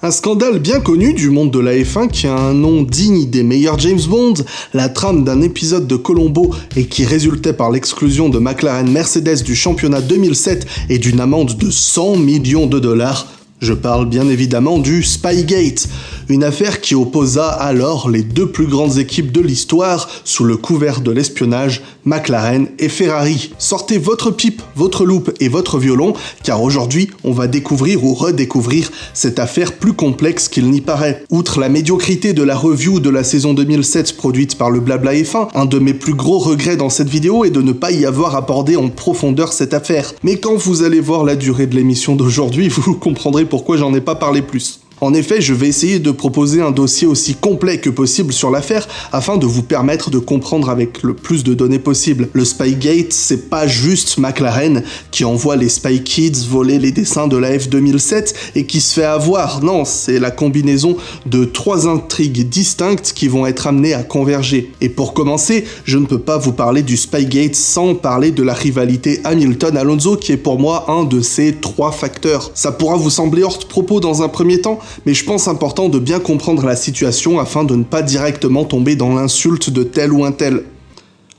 Un scandale bien connu du monde de la F1 qui a un nom digne des meilleurs James Bond, la trame d'un épisode de Columbo et qui résultait par l'exclusion de McLaren Mercedes du championnat 2007 et d'une amende de 100 millions de dollars. Je parle bien évidemment du Spygate, une affaire qui opposa alors les deux plus grandes équipes de l'histoire sous le couvert de l'espionnage, McLaren et Ferrari. Sortez votre pipe, votre loupe et votre violon, car aujourd'hui on va découvrir ou redécouvrir cette affaire plus complexe qu'il n'y paraît. Outre la médiocrité de la review de la saison 2007 produite par le Blabla F1, un de mes plus gros regrets dans cette vidéo est de ne pas y avoir abordé en profondeur cette affaire. Mais quand vous allez voir la durée de l'émission d'aujourd'hui, vous comprendrez pourquoi j'en ai pas parlé plus. En effet, je vais essayer de proposer un dossier aussi complet que possible sur l'affaire afin de vous permettre de comprendre avec le plus de données possible. Le Spygate, c'est pas juste McLaren qui envoie les Spy Kids voler les dessins de la F 2007 et qui se fait avoir. Non, c'est la combinaison de trois intrigues distinctes qui vont être amenées à converger. Et pour commencer, je ne peux pas vous parler du Spygate sans parler de la rivalité Hamilton-Alonso qui est pour moi un de ces trois facteurs. Ça pourra vous sembler hors de propos dans un premier temps, mais je pense important de bien comprendre la situation afin de ne pas directement tomber dans l'insulte de tel ou un tel.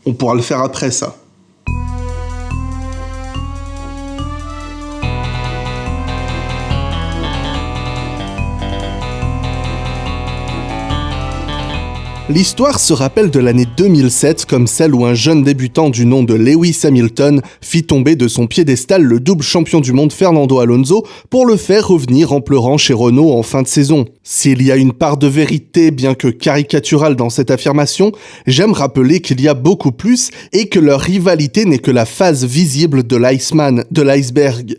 On pourra le faire après ça. L'histoire se rappelle de l'année 2007 comme celle où un jeune débutant du nom de Lewis Hamilton fit tomber de son piédestal le double champion du monde Fernando Alonso pour le faire revenir en pleurant chez Renault en fin de saison. S'il y a une part de vérité bien que caricaturale dans cette affirmation, j'aime rappeler qu'il y a beaucoup plus et que leur rivalité n'est que la face visible de l'iceman, de l'iceberg.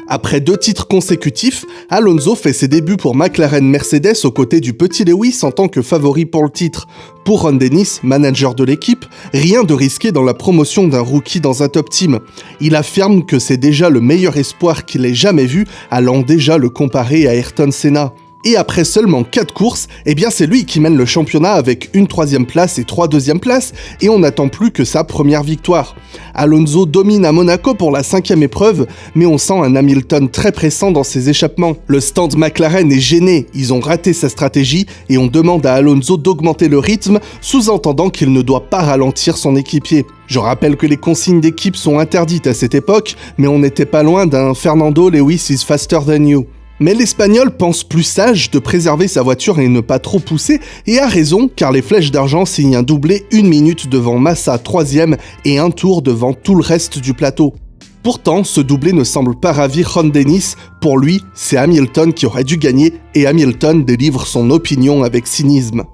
Après 2 titres consécutifs, Alonso fait ses débuts pour McLaren Mercedes aux côtés du petit Lewis en tant que favori pour le titre. Pour Ron Dennis, manager de l'équipe, rien de risqué dans la promotion d'un rookie dans un top team. Il affirme que c'est déjà le meilleur espoir qu'il ait jamais vu, allant déjà le comparer à Ayrton Senna. Et après seulement 4 courses, eh bien c'est lui qui mène le championnat avec une 3e place et 3 2e places, et on n'attend plus que sa première victoire. Alonso domine à Monaco pour la 5e épreuve, mais on sent un Hamilton très pressant dans ses échappements. Le stand McLaren est gêné, ils ont raté sa stratégie, et on demande à Alonso d'augmenter le rythme, sous-entendant qu'il ne doit pas ralentir son équipier. Je rappelle que les consignes d'équipe sont interdites à cette époque, mais on n'était pas loin d'un Fernando Lewis is faster than you. Mais l'Espagnol pense plus sage de préserver sa voiture et ne pas trop pousser, et a raison car les Flèches d'Argent signent un doublé 1 minute devant Massa 3e et 1 tour devant tout le reste du plateau. Pourtant, ce doublé ne semble pas ravir Ron Dennis, pour lui, c'est Hamilton qui aurait dû gagner et Hamilton délivre son opinion avec cynisme.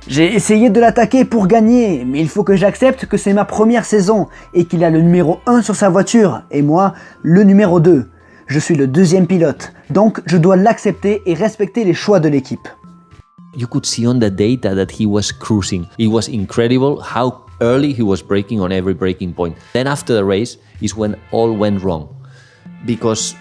J'ai essayé de l'attaquer pour gagner, mais il faut que j'accepte que c'est ma première saison et qu'il a le numéro 1 sur sa voiture et moi, le numéro 2. Je suis le 2e pilote, donc je dois l'accepter et respecter les choix de l'équipe. You could see on the data that he was cruising. It was incredible how early he was braking on every braking point. Then after the race is when all went wrong. Because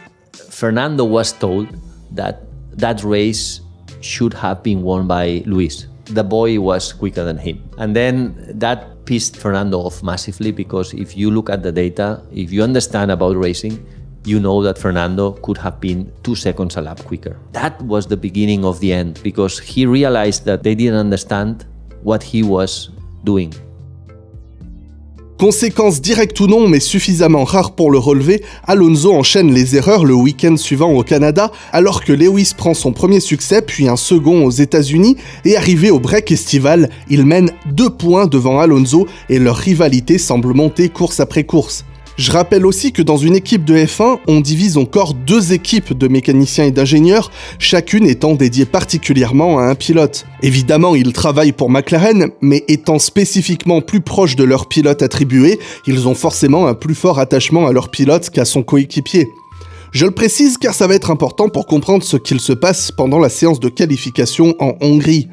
Fernando was told that that race should have been won by Luis. The boy was quicker than him. And then that pissed Fernando off massively because if you look at the data, if you understand about racing, you know that Fernando could have been 2 seconds a lap quicker. That was the beginning of the end because he realized that they didn't understand what he was doing. Conséquence directe ou non, mais suffisamment rare pour le relever, Alonso enchaîne les erreurs le week-end suivant au Canada, alors que Lewis prend son premier succès, puis un second aux États-Unis, et arrivé au break estival, il mène 2 points devant Alonso et leur rivalité semble monter course après course. Je rappelle aussi que dans une équipe de F1, on divise encore 2 équipes de mécaniciens et d'ingénieurs, chacune étant dédiée particulièrement à un pilote. Évidemment, ils travaillent pour McLaren, mais étant spécifiquement plus proches de leur pilote attribué, ils ont forcément un plus fort attachement à leur pilote qu'à son coéquipier. Je le précise car ça va être important pour comprendre ce qu'il se passe pendant la séance de qualification en Hongrie.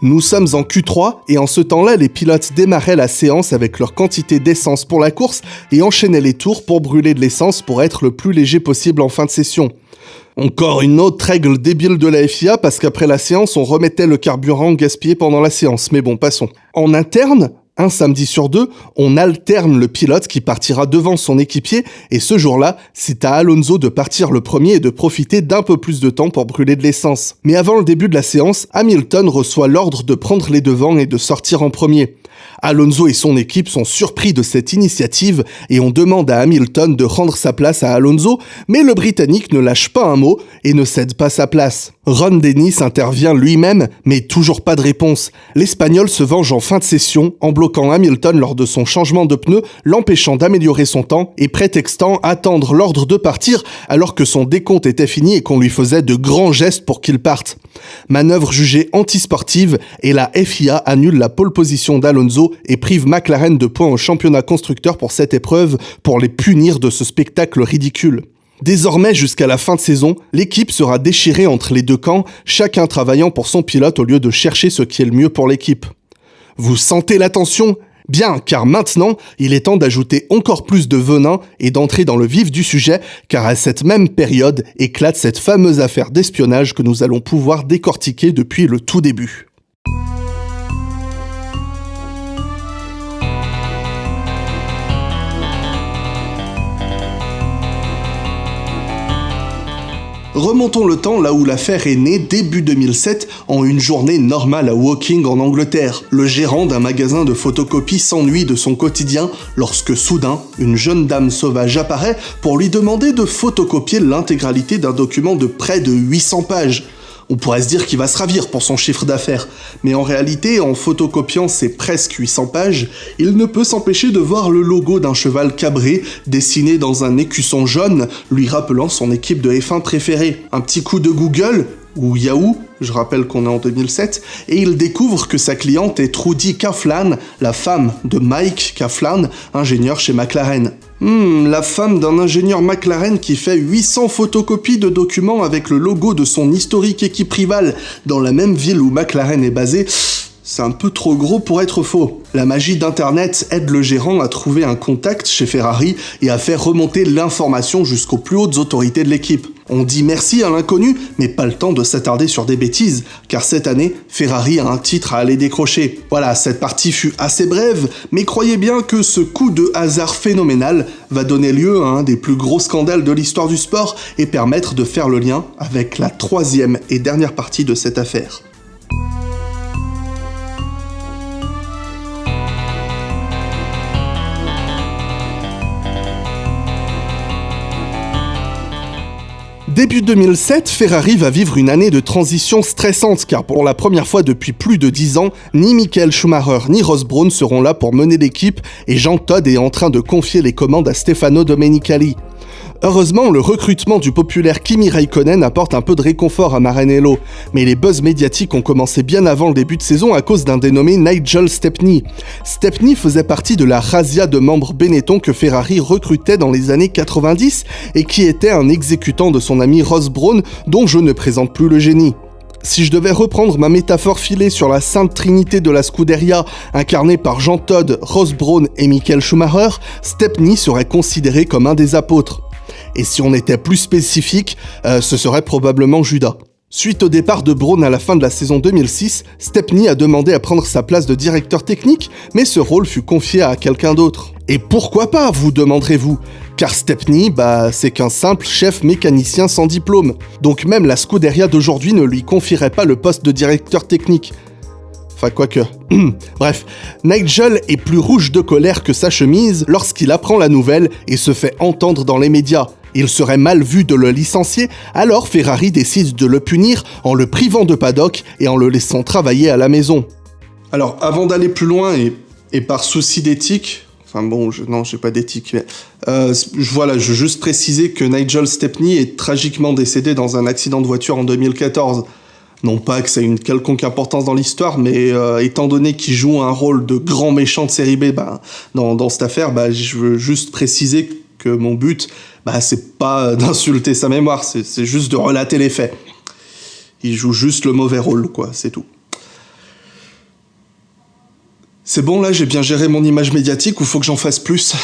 Nous sommes en Q3 et en ce temps-là, les pilotes démarraient la séance avec leur quantité d'essence pour la course et enchaînaient les tours pour brûler de l'essence pour être le plus léger possible en fin de session. Encore une autre règle débile de la FIA parce qu'après la séance, on remettait le carburant gaspillé pendant la séance. Mais bon, passons. En interne, Un samedi sur deux, on alterne le pilote qui partira devant son équipier et ce jour-là, c'est à Alonso de partir le premier et de profiter d'un peu plus de temps pour brûler de l'essence. Mais avant le début de la séance, Hamilton reçoit l'ordre de prendre les devants et de sortir en premier. Alonso et son équipe sont surpris de cette initiative et on demande à Hamilton de rendre sa place à Alonso, mais le Britannique ne lâche pas un mot et ne cède pas sa place. Ron Dennis intervient lui-même, mais toujours pas de réponse. L'Espagnol se venge en fin de session en bloquant Hamilton lors de son changement de pneu, l'empêchant d'améliorer son temps et prétextant attendre l'ordre de partir alors que son décompte était fini et qu'on lui faisait de grands gestes pour qu'il parte. Manœuvre jugée antisportive et la FIA annule la pole position d'Alonso et prive McLaren de points au championnat constructeur pour cette épreuve pour les punir de ce spectacle ridicule. Désormais, jusqu'à la fin de saison, l'équipe sera déchirée entre les deux camps, chacun travaillant pour son pilote au lieu de chercher ce qui est le mieux pour l'équipe. Vous sentez la tension ? Bien, car maintenant, il est temps d'ajouter encore plus de venin et d'entrer dans le vif du sujet, car à cette même période éclate cette fameuse affaire d'espionnage que nous allons pouvoir décortiquer depuis le tout début. Remontons le temps là où l'affaire est née début 2007 en une journée normale à Woking en Angleterre. Le gérant d'un magasin de photocopie s'ennuie de son quotidien lorsque soudain, une jeune dame sauvage apparaît pour lui demander de photocopier l'intégralité d'un document de près de 800 pages. On pourrait se dire qu'il va se ravir pour son chiffre d'affaires, mais en réalité, en photocopiant ces presque 800 pages, il ne peut s'empêcher de voir le logo d'un cheval cabré dessiné dans un écusson jaune, lui rappelant son équipe de F1 préférée. Un petit coup de Google, ou Yahoo, je rappelle qu'on est en 2007, et il découvre que sa cliente est Trudy Kaflan, la femme de Mike Kaflan, ingénieur chez McLaren. La femme d'un ingénieur McLaren qui fait 800 photocopies de documents avec le logo de son historique équipe rivale dans la même ville où McLaren est basé, c'est un peu trop gros pour être faux. La magie d'Internet aide le gérant à trouver un contact chez Ferrari et à faire remonter l'information jusqu'aux plus hautes autorités de l'équipe. On dit merci à l'inconnu, mais pas le temps de s'attarder sur des bêtises, car cette année, Ferrari a un titre à aller décrocher. Voilà, cette partie fut assez brève, mais croyez bien que ce coup de hasard phénoménal va donner lieu à un des plus gros scandales de l'histoire du sport et permettre de faire le lien avec la troisième et dernière partie de cette affaire. Début 2007, Ferrari va vivre une année de transition stressante car pour la première fois depuis plus de 10 ans, ni Michael Schumacher ni Ross Brawn seront là pour mener l'équipe et Jean Todt est en train de confier les commandes à Stefano Domenicali. Heureusement, le recrutement du populaire Kimi Raikkonen apporte un peu de réconfort à Maranello, mais les buzz médiatiques ont commencé bien avant le début de saison à cause d'un dénommé Nigel Stepney. Stepney faisait partie de la razzia de membres Benetton que Ferrari recrutait dans les années 90 et qui était un exécutant de son ami Ross Brawn, dont je ne présente plus le génie. Si je devais reprendre ma métaphore filée sur la sainte trinité de la Scuderia, incarnée par Jean Todt, Ross Brawn et Michael Schumacher, Stepney serait considéré comme un des apôtres. Et si on était plus spécifique, ce serait probablement Judas. Suite au départ de Brawn à la fin de la saison 2006, Stepney a demandé à prendre sa place de directeur technique, mais ce rôle fut confié à quelqu'un d'autre. Et pourquoi pas, vous demanderez-vous ? Car Stepney, c'est qu'un simple chef mécanicien sans diplôme. Donc même la Scuderia d'aujourd'hui ne lui confierait pas le poste de directeur technique. Enfin, quoique. Bref, Nigel est plus rouge de colère que sa chemise lorsqu'il apprend la nouvelle et se fait entendre dans les médias. Il serait mal vu de le licencier, alors Ferrari décide de le punir en le privant de paddock et en le laissant travailler à la maison. Alors, avant d'aller plus loin et par souci d'éthique, j'ai pas d'éthique, mais je veux juste préciser que Nigel Stepney est tragiquement décédé dans un accident de voiture en 2014. Non pas que ça ait une quelconque importance dans l'histoire, mais étant donné qu'il joue un rôle de grand méchant de série B dans cette affaire, je veux juste préciser que mon but, c'est pas d'insulter sa mémoire, c'est juste de relater les faits. Il joue juste le mauvais rôle, quoi, c'est tout. C'est bon, là, j'ai bien géré mon image médiatique ou faut que j'en fasse plus ?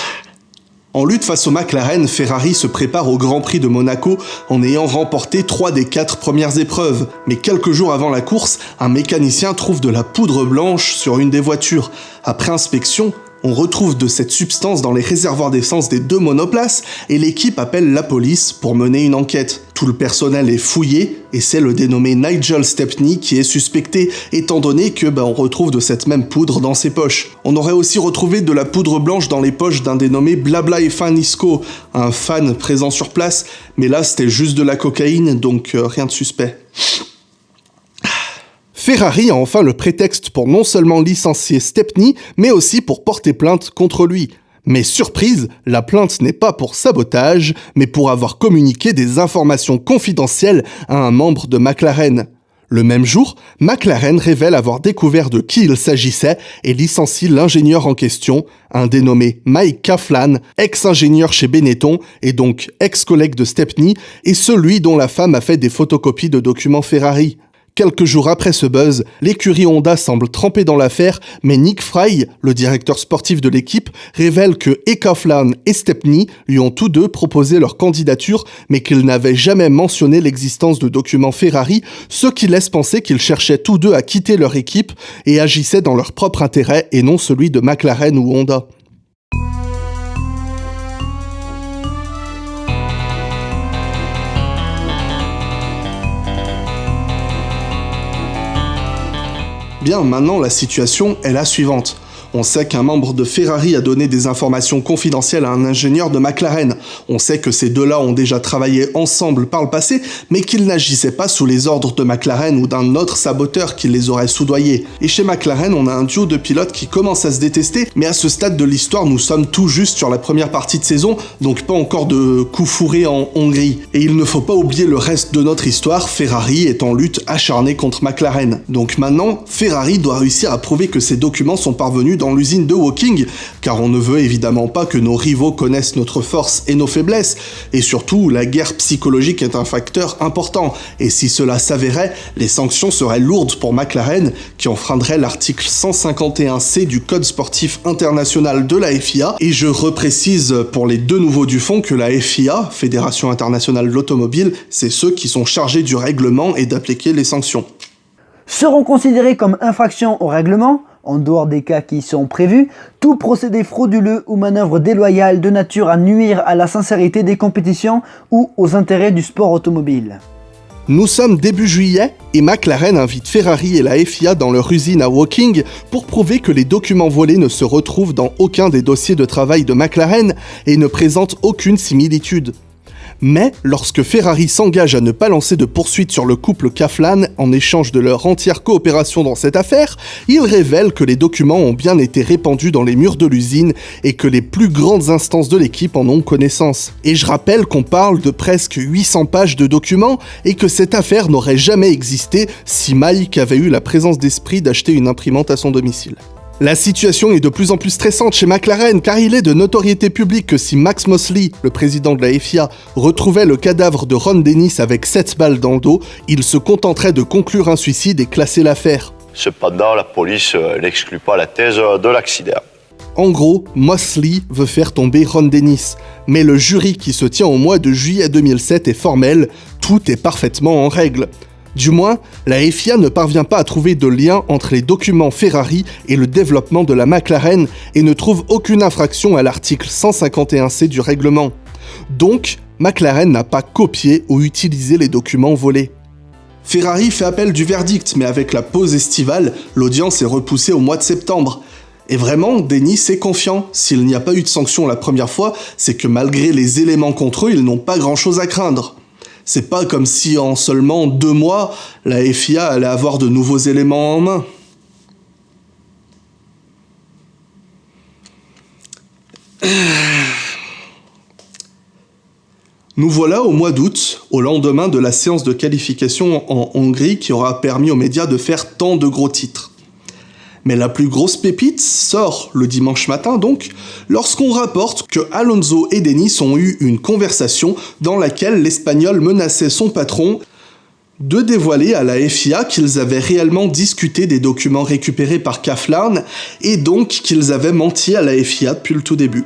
En lutte face au McLaren, Ferrari se prépare au Grand Prix de Monaco en ayant remporté 3 des 4 premières épreuves. Mais quelques jours avant la course, un mécanicien trouve de la poudre blanche sur une des voitures. Après inspection, on retrouve de cette substance dans les réservoirs d'essence des 2 monoplaces et l'équipe appelle la police pour mener une enquête. Tout le personnel est fouillé et c'est le dénommé Nigel Stepney qui est suspecté étant donné que on retrouve de cette même poudre dans ses poches. On aurait aussi retrouvé de la poudre blanche dans les poches d'un dénommé Blabla et Fanisco, un fan présent sur place, mais là c'était juste de la cocaïne donc rien de suspect. Ferrari a enfin le prétexte pour non seulement licencier Stepney, mais aussi pour porter plainte contre lui. Mais surprise, la plainte n'est pas pour sabotage, mais pour avoir communiqué des informations confidentielles à un membre de McLaren. Le même jour, McLaren révèle avoir découvert de qui il s'agissait et licencie l'ingénieur en question, un dénommé Mike Kaflan, ex-ingénieur chez Benetton et donc ex-collègue de Stepney, et celui dont la femme a fait des photocopies de documents Ferrari. Quelques jours après ce buzz, l'écurie Honda semble trempée dans l'affaire, mais Nick Fry, le directeur sportif de l'équipe, révèle que Kaflan et Stepney lui ont tous deux proposé leur candidature, mais qu'ils n'avaient jamais mentionné l'existence de documents Ferrari, ce qui laisse penser qu'ils cherchaient tous deux à quitter leur équipe et agissaient dans leur propre intérêt et non celui de McLaren ou Honda. Bien, maintenant la situation est la suivante. On sait qu'un membre de Ferrari a donné des informations confidentielles à un ingénieur de McLaren. On sait que ces deux-là ont déjà travaillé ensemble par le passé, mais qu'ils n'agissaient pas sous les ordres de McLaren ou d'un autre saboteur qui les aurait soudoyés. Et chez McLaren, on a un duo de pilotes qui commence à se détester, mais à ce stade de l'histoire, nous sommes tout juste sur la première partie de saison, donc pas encore de coups fourrés en Hongrie. Et il ne faut pas oublier le reste de notre histoire, Ferrari est en lutte acharnée contre McLaren. Donc maintenant, Ferrari doit réussir à prouver que ces documents sont parvenus dans l'usine de Woking, car on ne veut évidemment pas que nos rivaux connaissent notre force et nos faiblesses, et surtout, la guerre psychologique est un facteur important, et si cela s'avérait, les sanctions seraient lourdes pour McLaren, qui enfreindrait l'article 151C du Code sportif international de la FIA, et je reprécise pour les deux nouveaux du fond que la FIA, Fédération internationale de l'automobile, c'est ceux qui sont chargés du règlement et d'appliquer les sanctions. Seront considérés comme infractions au règlement, en dehors des cas qui sont prévus, tout procédé frauduleux ou manœuvre déloyale de nature à nuire à la sincérité des compétitions ou aux intérêts du sport automobile. Nous sommes début juillet et McLaren invite Ferrari et la FIA dans leur usine à Woking pour prouver que les documents volés ne se retrouvent dans aucun des dossiers de travail de McLaren et ne présentent aucune similitude. Mais lorsque Ferrari s'engage à ne pas lancer de poursuite sur le couple Kaflan en échange de leur entière coopération dans cette affaire, il révèle que les documents ont bien été répandus dans les murs de l'usine et que les plus grandes instances de l'équipe en ont connaissance. Et je rappelle qu'on parle de presque 800 pages de documents et que cette affaire n'aurait jamais existé si Mike avait eu la présence d'esprit d'acheter une imprimante à son domicile. La situation est de plus en plus stressante chez McLaren car il est de notoriété publique que si Max Mosley, le président de la FIA, retrouvait le cadavre de Ron Dennis avec 7 balles dans le dos, il se contenterait de conclure un suicide et classer l'affaire. Cependant, la police n'exclut pas la thèse de l'accident. En gros, Mosley veut faire tomber Ron Dennis, mais le jury qui se tient au mois de juillet 2007 est formel, tout est parfaitement en règle. Du moins, la FIA ne parvient pas à trouver de lien entre les documents Ferrari et le développement de la McLaren et ne trouve aucune infraction à l'article 151C du règlement. Donc, McLaren n'a pas copié ou utilisé les documents volés. Ferrari fait appel du verdict, mais avec la pause estivale, l'audience est repoussée au mois de septembre. Et vraiment, Dennis est confiant. S'il n'y a pas eu de sanction la première fois, c'est que malgré les éléments contre eux, ils n'ont pas grand-chose à craindre. C'est pas comme si en seulement 2 mois, la FIA allait avoir de nouveaux éléments en main. Nous voilà au mois d'août, au lendemain de la séance de qualification en Hongrie qui aura permis aux médias de faire tant de gros titres. Mais la plus grosse pépite sort le dimanche matin donc, lorsqu'on rapporte que Alonso et Dennis ont eu une conversation dans laquelle l'Espagnol menaçait son patron de dévoiler à la FIA qu'ils avaient réellement discuté des documents récupérés par Kaflan et donc qu'ils avaient menti à la FIA depuis le tout début.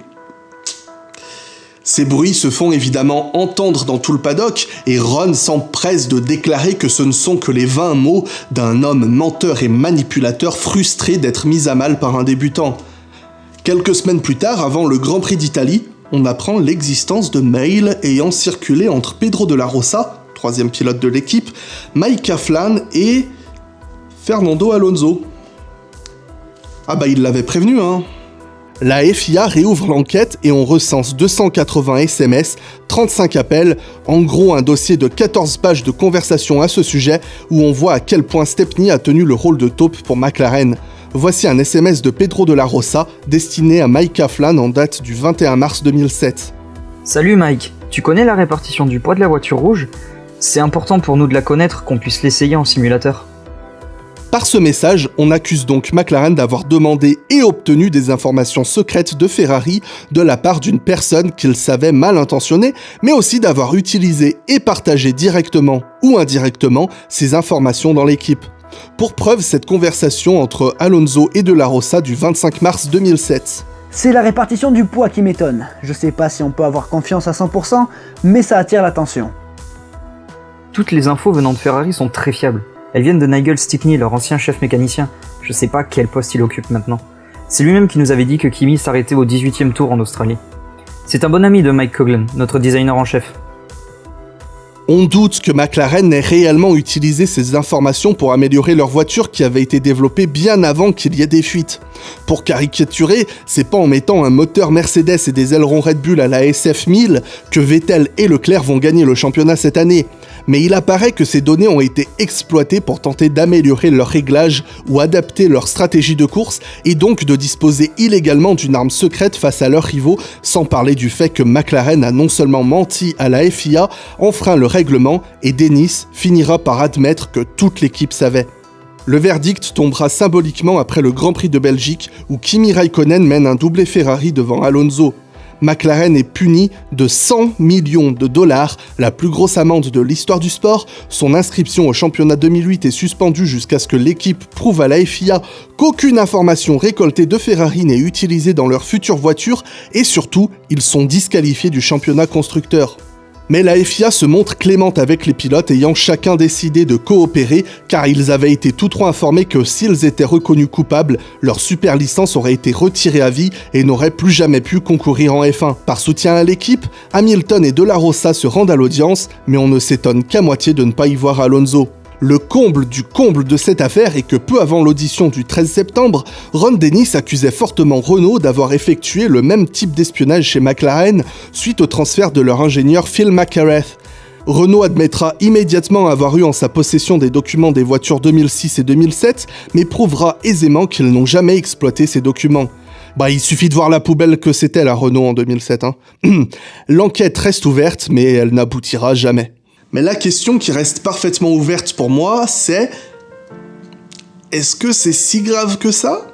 Ces bruits se font évidemment entendre dans tout le paddock et Ron s'empresse de déclarer que ce ne sont que les vains mots d'un homme menteur et manipulateur frustré d'être mis à mal par un débutant. Quelques semaines plus tard, avant le Grand Prix d'Italie, on apprend l'existence de mails ayant circulé entre Pedro de la Rosa, troisième pilote de l'équipe, Mike Kaplan et Fernando Alonso. Ah bah il l'avait prévenu hein. La FIA réouvre l'enquête et on recense 280 SMS, 35 appels, en gros un dossier de 14 pages de conversation à ce sujet où on voit à quel point Stepney a tenu le rôle de taupe pour McLaren. Voici un SMS de Pedro de la Rosa destiné à Mike Kaplan en date du 21 mars 2007. Salut Mike, tu connais la répartition du poids de la voiture rouge ? C'est important pour nous de la connaître, qu'on puisse l'essayer en simulateur. Par ce message, on accuse donc McLaren d'avoir demandé et obtenu des informations secrètes de Ferrari de la part d'une personne qu'il savait mal intentionnée, mais aussi d'avoir utilisé et partagé directement ou indirectement ces informations dans l'équipe. Pour preuve, cette conversation entre Alonso et De La Rosa du 25 mars 2007. C'est la répartition du poids qui m'étonne. Je sais pas si on peut avoir confiance à 100%, mais ça attire l'attention. Toutes les infos venant de Ferrari sont très fiables. Elles viennent de Nigel Stickney, leur ancien chef mécanicien. Je sais pas quel poste il occupe maintenant. C'est lui-même qui nous avait dit que Kimi s'arrêtait au 18e tour en Australie. C'est un bon ami de Mike Coughlin, notre designer en chef. On doute que McLaren ait réellement utilisé ces informations pour améliorer leur voiture qui avait été développée bien avant qu'il y ait des fuites. Pour caricaturer, c'est pas en mettant un moteur Mercedes et des ailerons Red Bull à la SF1000 que Vettel et Leclerc vont gagner le championnat cette année. Mais il apparaît que ces données ont été exploitées pour tenter d'améliorer leur réglage ou adapter leur stratégie de course et donc de disposer illégalement d'une arme secrète face à leurs rivaux, sans parler du fait que McLaren a non seulement menti à la FIA, enfreint le règlement et Dennis finira par admettre que toute l'équipe savait. Le verdict tombera symboliquement après le Grand Prix de Belgique où Kimi Raikkonen mène un doublé Ferrari devant Alonso. McLaren est puni de 100 millions de dollars, la plus grosse amende de l'histoire du sport. Son inscription au championnat 2008 est suspendue jusqu'à ce que l'équipe prouve à la FIA qu'aucune information récoltée de Ferrari n'est utilisée dans leur future voiture et surtout, ils sont disqualifiés du championnat constructeur. Mais la FIA se montre clémente avec les pilotes ayant chacun décidé de coopérer car ils avaient été tous trois informés que s'ils étaient reconnus coupables, leur super licence aurait été retirée à vie et n'aurait plus jamais pu concourir en F1. Par soutien à l'équipe, Hamilton et De La Rosa se rendent à l'audience, mais on ne s'étonne qu'à moitié de ne pas y voir Alonso. Le comble du comble de cette affaire est que peu avant l'audition du 13 septembre, Ron Dennis accusait fortement Renault d'avoir effectué le même type d'espionnage chez McLaren suite au transfert de leur ingénieur Phil McCareth. Renault admettra immédiatement avoir eu en sa possession des documents des voitures 2006 et 2007, mais prouvera aisément qu'ils n'ont jamais exploité ces documents. Il suffit de voir la poubelle que c'était la Renault en 2007. L'enquête reste ouverte, mais elle n'aboutira jamais. Mais la question qui reste parfaitement ouverte pour moi, c'est... Est-ce que c'est si grave que ça ?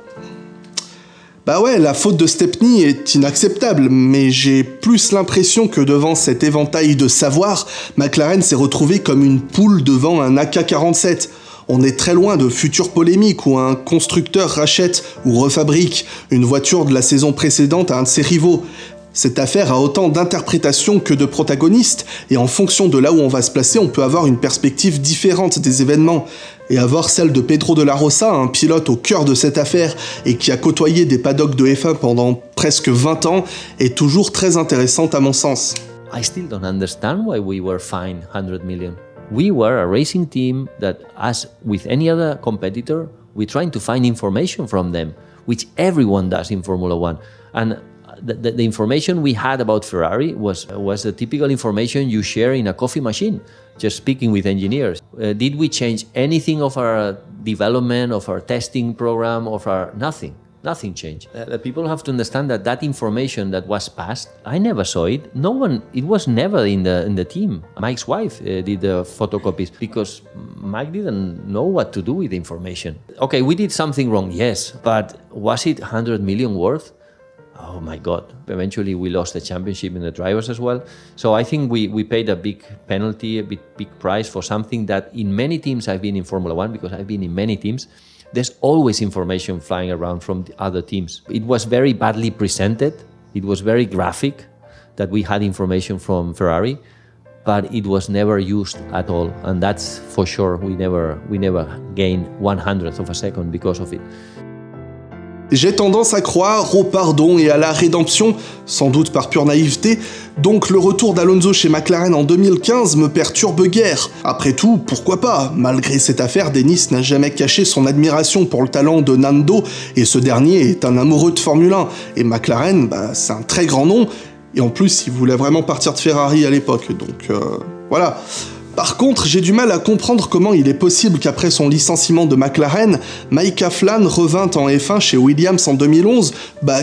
Ouais, la faute de Stepney est inacceptable, mais j'ai plus l'impression que devant cet éventail de savoir, McLaren s'est retrouvé comme une poule devant un AK-47. On est très loin de futures polémiques où un constructeur rachète ou refabrique une voiture de la saison précédente à un de ses rivaux. Cette affaire a autant d'interprétations que de protagonistes, et en fonction de là où on va se placer, on peut avoir une perspective différente des événements. Et avoir celle de Pedro de la Rosa, un pilote au cœur de cette affaire, et qui a côtoyé des paddocks de F1 pendant presque 20 ans, est toujours très intéressante à mon sens. I still don't understand why we were fined 100 million. We were a racing team that, as with any other competitor, we're trying to find information from them, which everyone does in Formula One. And the information we had about Ferrari was the typical information you share in a coffee machine, just speaking with engineers. Did we change anything of our development, of our testing program, of our... Nothing. Nothing changed. The people have to understand that that information that was passed, I never saw it. No one, it was never in the team. Mike's wife did the photocopies because Mike didn't know what to do with the information. Okay, we did something wrong, yes, but was it 100 million worth? Oh my God. Eventually we lost the championship in the drivers as well. So I think we paid a big penalty, a big price for something that in many teams, I've been in Formula One because I've been in many teams, there's always information flying around from the other teams. It was very badly presented. It was very graphic. that we had information from Ferrari, but it was never used at all. And that's for sure, we never gained 100th of a second because of it. J'ai tendance à croire au pardon et à la rédemption, sans doute par pure naïveté, donc le retour d'Alonso chez McLaren en 2015 me perturbe guère. Après tout, pourquoi pas? Malgré cette affaire, Dennis n'a jamais caché son admiration pour le talent de Nando, et ce dernier est un amoureux de Formule 1, et McLaren, c'est un très grand nom, et en plus il voulait vraiment partir de Ferrari à l'époque, donc voilà. Par contre, j'ai du mal à comprendre comment il est possible qu'après son licenciement de McLaren, Mike Kaplan revint en F1 chez Williams en 2011,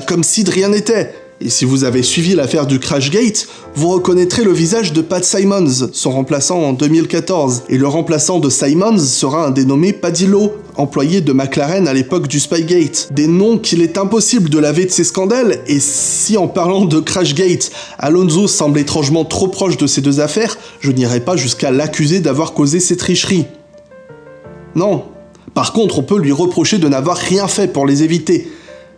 comme si de rien n'était. Et si vous avez suivi l'affaire du Crashgate, vous reconnaîtrez le visage de Pat Symonds, son remplaçant en 2014. Et le remplaçant de Symonds sera un dénommé Paddy Lowe, employé de McLaren à l'époque du Spygate. Des noms qu'il est impossible de laver de ces scandales, et si en parlant de Crashgate, Alonso semble étrangement trop proche de ces deux affaires, je n'irai pas jusqu'à l'accuser d'avoir causé ces tricheries. Non. Par contre, on peut lui reprocher de n'avoir rien fait pour les éviter.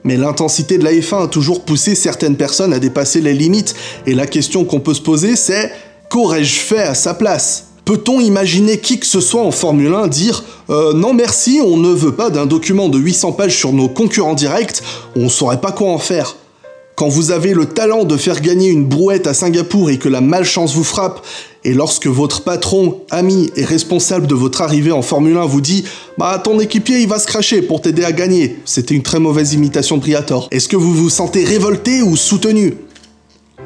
Mais l'intensité de la F1 a toujours poussé certaines personnes à dépasser les limites, et la question qu'on peut se poser c'est « qu'aurais-je fait à sa place ?» Peut-on imaginer qui que ce soit en Formule 1 dire « non merci, on ne veut pas d'un document de 800 pages sur nos concurrents directs, on saurait pas quoi en faire ». Quand vous avez le talent de faire gagner une brouette à Singapour et que la malchance vous frappe, et lorsque votre patron, ami et responsable de votre arrivée en Formule 1 vous dit « ton équipier il va se cracher pour t'aider à gagner », c'était une très mauvaise imitation de Briatore. Est-ce que vous vous sentez révolté ou soutenu ?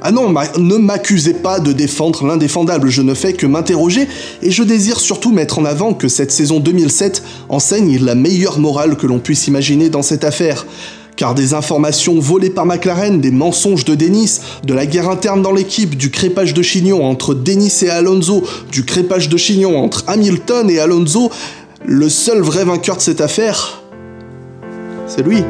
Ah non, ne m'accusez pas de défendre l'indéfendable, je ne fais que m'interroger et je désire surtout mettre en avant que cette saison 2007 enseigne la meilleure morale que l'on puisse imaginer dans cette affaire. Car des informations volées par McLaren, des mensonges de Dennis, de la guerre interne dans l'équipe, du crépage de chignon entre Dennis et Alonso, du crépage de chignon entre Hamilton et Alonso, le seul vrai vainqueur de cette affaire, c'est lui.